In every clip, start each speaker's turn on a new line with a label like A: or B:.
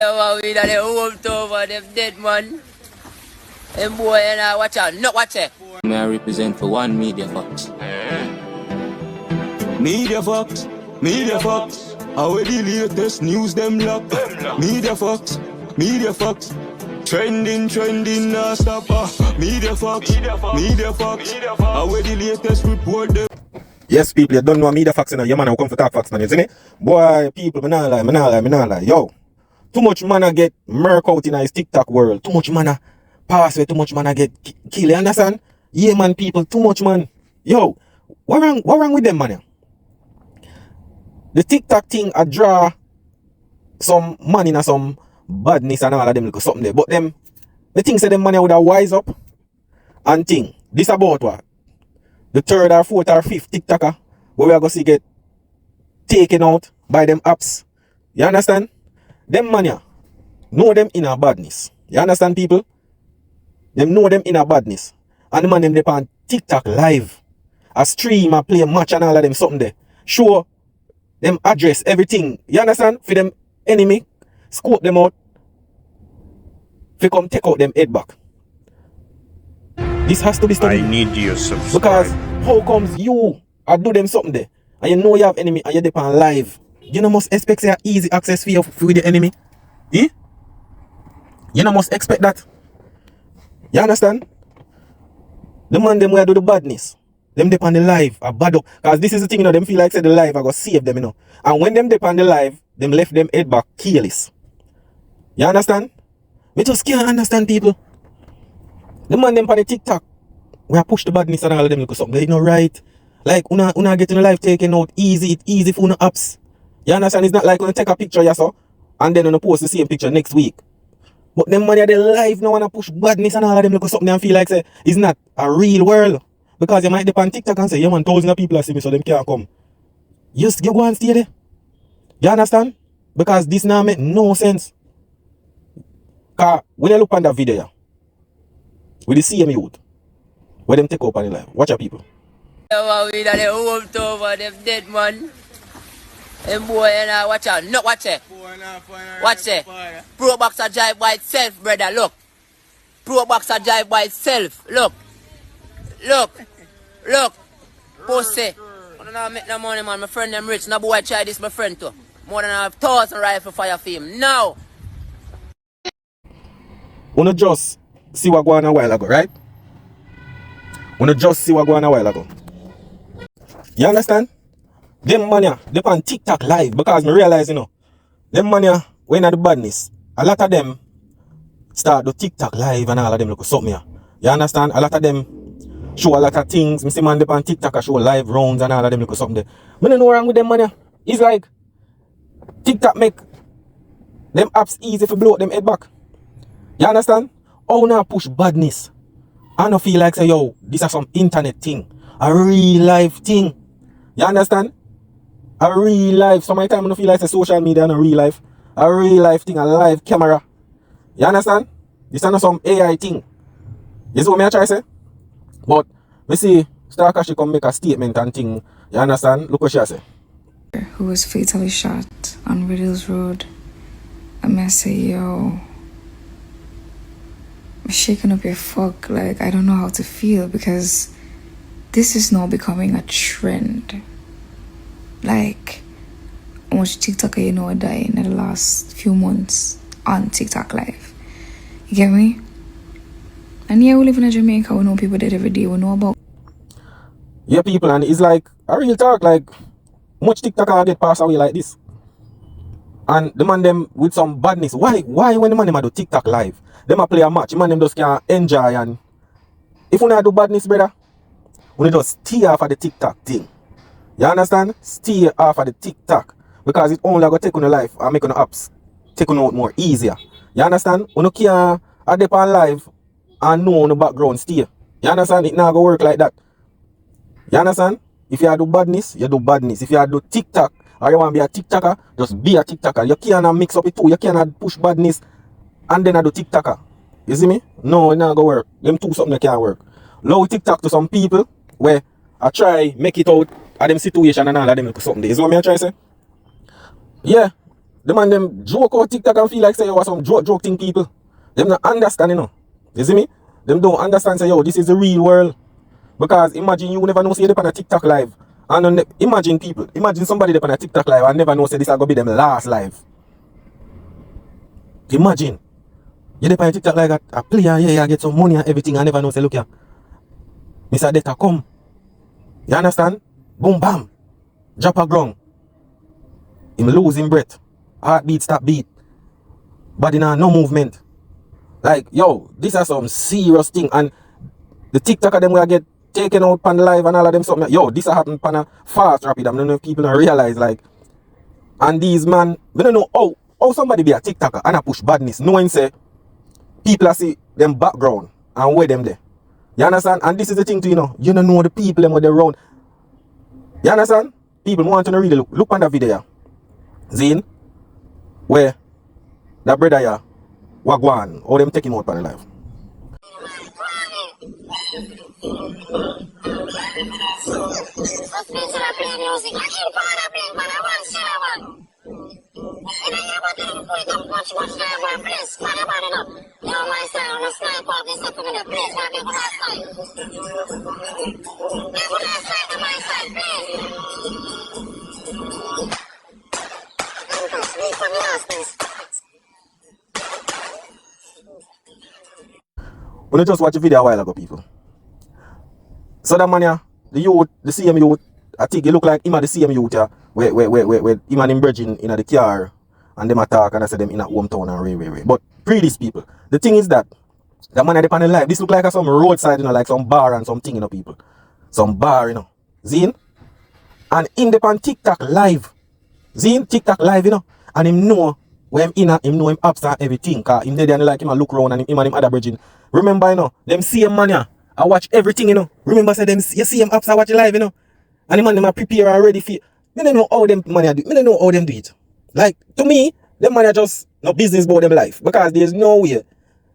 A: We that they hold over them dead man. Them boy and watch out, not watch it.
B: May I represent for one Media Fox.
C: Media Fox, Media Fox. How the latest news them lock. Media Fox, Media Fox. Trending, nah stop. Media Fox, Media Fox. How the latest report them.
D: Yes, people, you don't know Media Fox, you know. Your man, I come for talk facts, man, you see me? Boy, people, me nah lie. Yo, too much man I get murk out in his TikTok world. Too much man I pass away, too much man I get kill, you understand? Yeah, man, people, too much man. Yo, what wrong with them, man? The TikTok thing, I draw some money and some badness and all of them look something there. But them, the thing say them money would have wise up and thing. This about what? The third or fourth or fifth TikToker where we are going to see get taken out by them apps. You understand? Them money know them in a badness. You understand, people? Them know them in a badness. And the man them depend on TikTok live. A stream, a play a match and all of them something there. Show them address everything. You understand? For them enemy, scope them out. For come take out them head back. This has to be studied.
E: I need you subscribe.
D: Because how comes you do them something there and you know you have enemy and you depend live? You know must expect say easy access for you with the enemy. Eh? You know must expect that. You understand? The man them where do the badness. Them depend the live are bad up. Because this is the thing, you know, them feel like say the live I go save them, you know. And when them depend the live, them left them head back careless. You understand? Me just can't understand people. The man them on the TikTok, we push the badness and all of them because something, you know, right? Like, una getting the life taken out easy, it's easy for una apps. You understand? It's not like when you take a picture, yes, sir, and then you post the same picture next week. But them man, they live now and push badness and all of them because something and feel like say it's not a real world. Because you might depend on TikTok and say, yeah man, thousands of people are seeing me so them can't come. You go and stay there. You understand? Because this now make no sense. Because when you look on that video, with the same youth, where them take up on the live. Watch out, people.
A: We that they hold over them dead man. Them boy and watch out, not watch it. Watch it. Pro boxer drive by itself, brother, look. Pro boxer drive by itself, look. Look. Pussy. I don't know make no money, man. My friend them rich. No boy try this, my friend too. More than 1,000 rifle fire for him. Now.
D: Wanna just see what going on a while ago, right? Wanna just see what going on a while ago. You understand? Them money, they on TikTok live because me realize, you know, them money when at the badness, a lot of them start the TikTok live and all of them look something here. You understand? A lot of them show a lot of things. Me see man they on TikTok I show live rounds and all of them look something there. Me don't know wrong with them money. It's like TikTok make them apps easy to blow them head back. You understand? Oh now push badness. I don't feel like say yo, this is some internet thing. A real life thing. You understand? A real life. Some of the time I don't feel like it's social media and a real life. A real life thing, a live camera. You understand? This is not some AI thing. You see what I try to say? But we see Star Cash come make a statement and thing. You understand? Look what she say.
F: Who was fatally shot on Riddles Road. I say, yo, I'm shaking up your fuck. Like, I don't know how to feel because this is now becoming a trend. Like, how much TikToker you know are dying in the last few months on TikTok live. You get me? And yeah, we live in Jamaica, we know people dead every day, we know about.
D: Yeah, people, and it's like a real talk, like much TikToker get passed away like this. And the man them with some badness. Why when the man them do TikTok live, them a play a match, the man them just can enjoy and if you not do badness, brother, we just stay off of the TikTok thing. You understand? Stay off of the TikTok. Because it only gonna take on the life and make on the apps take on out more easier. You understand? You no can't adapt on live and know on the background stay. You understand? It not gonna work like that. You understand? If you do badness, you do badness. If you do TikTok or you want to be a TikToker, just be a TikToker. You can't mix up it too. You can't push badness and then I do TikToker. You see me? No, it not gonna work. Them two something that can't work. Low TikTok to some people where I try make it out of them situation and all of them look something. Is what I try to say? Yeah. the man them joke out TikTok and feel like say, yo, some joke thing people. Them not understand, you know. You see me? Them don't understand, say, yo, this is the real world. Because imagine you never know, say, they're on a TikTok live. And imagine people, imagine somebody they're on a TikTok live and never know, say, this is going to be them last live. Imagine. You're on a TikTok like a player, yeah, get some money and everything, and never know, say, look here. Mr. Data come. You understand? Boom, bam. Drop a ground. Him losing breath. Heartbeat, stop beat. Body now, no movement. Like, yo, this is some serious thing. And the TikToker them will get taken out on the live and all of them something. Yo, this happen on a fast rapid. I don't know if people don't realize, like. And these man, we don't know how somebody be a TikToker and a push badness, knowing say people see them background and where them there. You understand? And this is the thing too, you know. You don't know the people them where they around. You understand? People want to really look on the video. Zine, where that brother here, Wagwan, or them taking out on the live. When you just watch a video a while ago, people. So that man here, the youth, the same youth, I think it look like him at the same youth here, where him and him bridging in the car and them attack and I said them in a hometown and way. But pre these people, the thing is that the man at the panel live, this look like some roadside, you know, like some bar and something, you know, people. Some bar, you know. Zine? And in the pan TikTok live. Zine, TikTok live, you know. And him know where him in, him know him apps and everything. Cause him there and like him a look around and him and him other bridging. Remember, you know, them same man here, I watch everything, you know. Remember, say them, you see them apps, I watch live, you know. And the man, them are prepare and ready for it. I don't know how them man do it. I don't know how them do it. Like, to me, them man are just no business about them life. Because there's no way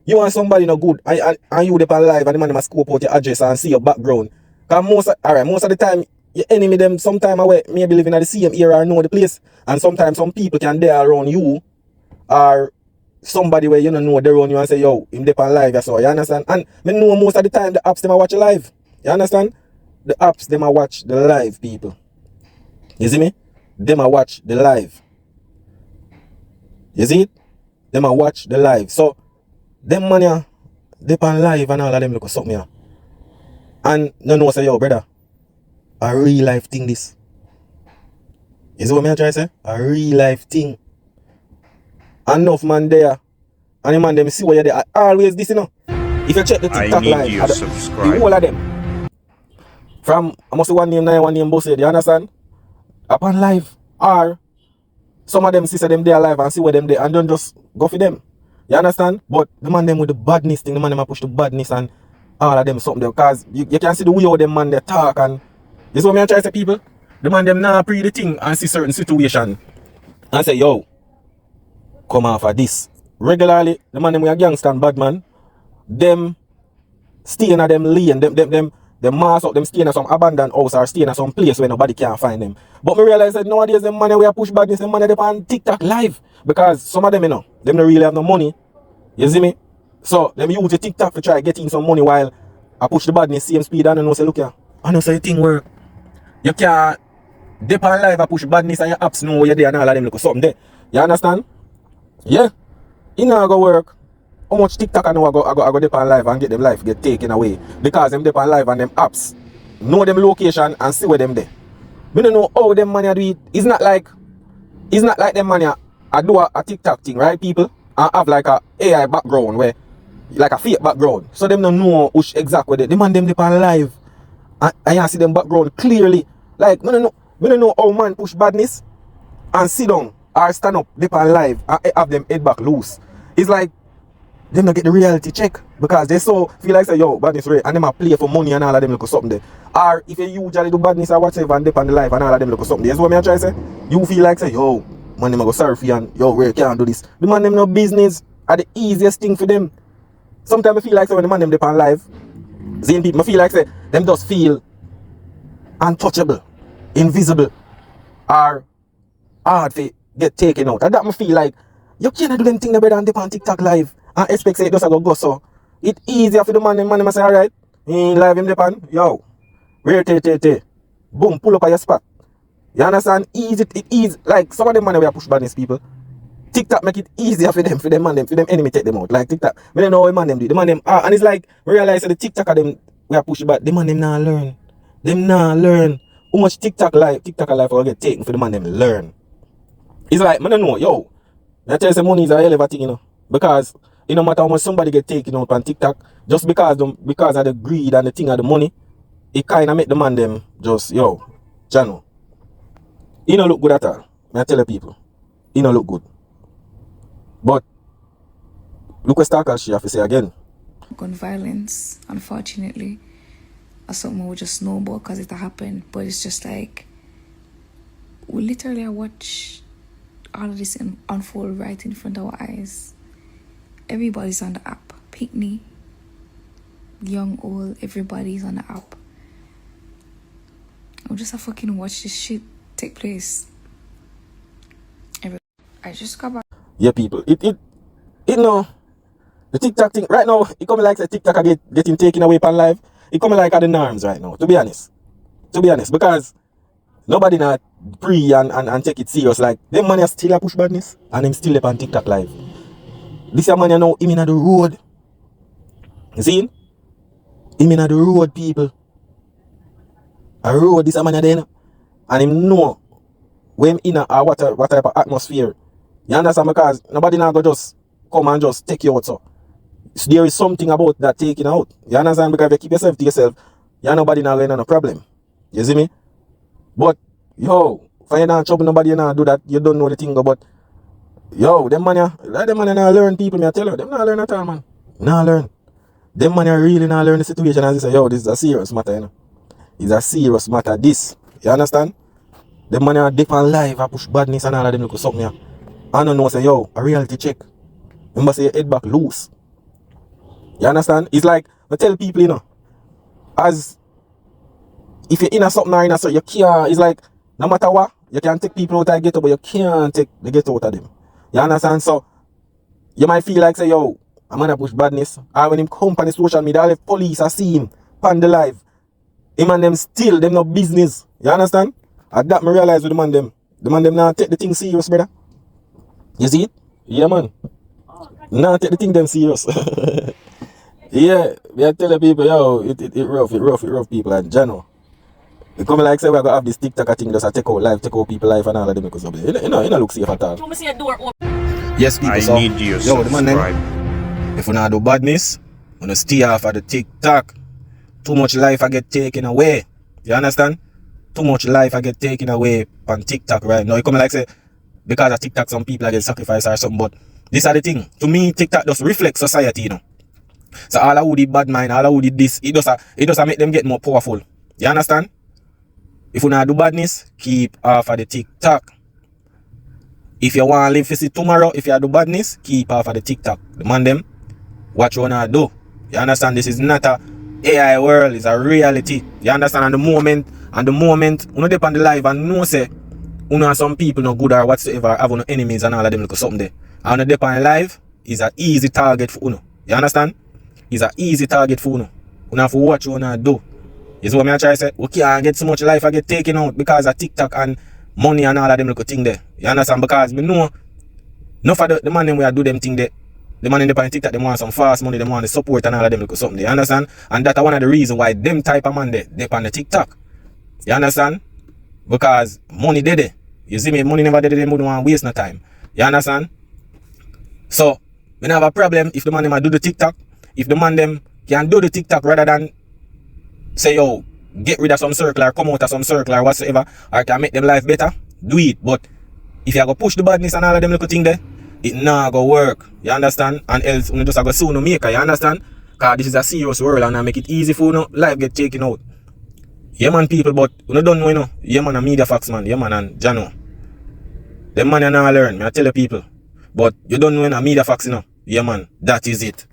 D: you want somebody no good and you depend live and the man them scope out your address and see your background. Because most of the time, your enemy them sometime away maybe living at the same area or know the place. And sometimes some people can there around you or somebody where you don't know they're around you and say, yo, him depend live, so you understand? And I know most of the time the apps them are watch live. You understand? The apps them are watch the live, people. You see me? Them are watch the live. You see it? Them are watch the live. So them man here, depend live and all of them look something here. And no know say, yo, brother, a real life thing this. You see what me try to say? A real life thing. Enough man there. And the man them see what you're there. Always this, you know. If you check the TikTok live, the whole of them. From, I must say one name, one name, both say, you understand? Upon live, or some of them see them there live and see where them there and don't just go for them. You understand? But the man them with the badness thing, the man them push the badness and all of them something there. Because you can see the way how them man they talk and this is what I try to say, people. The man them now pre the thing and see certain situation and say, yo, come off of this. Regularly, the man them we a gangster and bad man, them stay in a them lane, them mass up, them stay in some abandoned house or stay in some place where nobody can find them. But me realize that nowadays them money we are push badness, them money they on TikTok live. Because some of them, you know, them don't really have no money. You see me? So them use the TikTok to try getting some money while I push the badness same speed and I know say, look here, I know say the thing where you can't dip on live and push badness and your apps know where you're there and all of them look something there. You understand? Yeah. It not go work. How much TikTok I know I go dip on live and get them life get taken away. Because them dip on live and them apps know them location and see where them there. We don't know how them money do it. It's not like them money I do a TikTok thing, right, people? And have like a AI background where like a fake background. So them don't know which exactly they. The man them dip on live. And you see them background clearly. Like we don't know how man push badness and sit down or stand up, dip on live and have them head back loose. It's like them not get the reality check because they so feel like say, yo, badness right, and them a play for money and all of them look something there. Or if you usually do badness or whatever and dip on the live and all of them look something there. That's what I try to say. You feel like say, yo, man them a go sorry for you and yo, Ray can't do this. The man them no business are the easiest thing for them. Sometimes I feel like say when the man them dip on live, seeing people, I feel like say them just feel untouchable, invisible, or hard for get taken out. And that me feel like, you can't do them thing brother and dip on TikTok live and expect say it just go so. It easier for the man must say, alright, in live him depend, yo, where te. Boom, pull up at your spot. You understand? It easy. Like some of them man we are push badness people. TikTok make it easier for them enemy take them out. Like TikTok, we don't know what man them do. The man them and it's like we realize that the TikTok of them we are push back. The man them now learn. Them now learn. How much TikTok life will get taken for the man them learn. It's like, man don't know, yo. I tell you say money is a hell of a thing, you know. Because it no matter how much somebody get taken out on TikTok, just because of the greed and the thing of the money, it kinda make the man them just, yo, channel. He don't look good at all. I tell the people. He don't look good. But look what Stalker she have to say again.
F: Gun violence, unfortunately, or something we just know about because it happened. But it's just like we literally watch all of this unfold right in front of our eyes. Everybody's on the app. Picnic, young, old, everybody's on the app. We just fucking watch this shit take place. I just got back.
D: Yeah, people. It know the TikTok thing right now. It coming like the TikTok are getting taken away from live. It coming like at the norms right now. To be honest, because nobody not pre and take it serious. Like them man still a push badness and them still up on TikTok live. This man you know him in the road. You see him? Him in the road, people. A road this man then, and him know when in a what type of atmosphere. You understand? Because nobody now go just come and just take you out. So there is something about that taking out. You understand? Because if you keep yourself to yourself, you nobody now going to no problem. You see me? But yo, if you not trouble nobody now do that, you don't know the thing about. Yo, them man now learn people. Me I tell you, them not learn at all, man. Not learn. Them man really not learn the situation as they say, yo, this is a serious matter, you know. It's a serious matter. This, you understand? Them man are deep and live, I push badness and all of them look something here. I don't know, say, yo, a reality check. Remember, say, your head back loose. You understand? It's like, I tell people, you know, as if you're in a something or in a something, you can't, it's like, no matter what, you can take people out of the ghetto, but you can't take the ghetto out of them. You understand? So, you might feel like, say, yo, I'm gonna push badness. Or when him come on the social media, all the police are see him, pan the live. Him and them still, them no business. You understand? At that, I realize with the man them now take the thing serious, brother. You see it? Yeah, man. Now take the thing them serious. Yeah, we are telling people, yo, it rough people and Jano. It come like say we're gonna have this TikTok thing just take out people life and all of them because of it. You know, look safe at all. Yes, people, so
E: need you
D: yo, the man then, if we not do badness, we not stay off of the TikTok. Too much life I get taken away. You understand? Too much life I get taken away on TikTok right now. It come like say because of TikTok some people are get sacrificed or something, but this are the thing. To me, TikTok just reflects society, you know. So all who did bad mind, all who did this, it does make them get more powerful. You understand? If you not do badness, keep off of the TikTok. If you want to live to see tomorrow, if you do badness, keep off of the TikTok. The man them, what you wanna do. You understand? This is not a AI world, it's a reality. You understand? And the moment, you know, depend on the live and know say, you know, some people no good or whatsoever, have no enemies and all of them look something there. And the depend on live is an easy target for you. You understand? It's an easy target for you. You have to watch what you do. Is what I try to say. We can't get so much life I get taken out because of TikTok and money and all of them look thing there. You understand? Because we know enough of the man them we do them thing there. The man in the TikTok, they want some fast money, they want the support and all of them look something. You understand? And that's one of the reasons why them type of man they on the TikTok. You understand? Because money there. You see me, money never there, they don't want to waste no time. You understand? So, we don't have a problem if the man them do the TikTok. If the man them can do the TikTok rather than say, yo, get rid of some circle or come out of some circle or whatsoever, or can make them life better, do it. But if you go push the badness and all of them little thing there, it not go work. You understand? And else you just go sue no maker, you understand? Because this is a serious world and I make it easy for you, life get taken out. Yeah man people, but you don't know, you know. Yeah man and Media Fox man, yeah man and Jano. Them man you not learn, I tell you people. But you don't know, Media Fox, you know. Yeah man, that is it.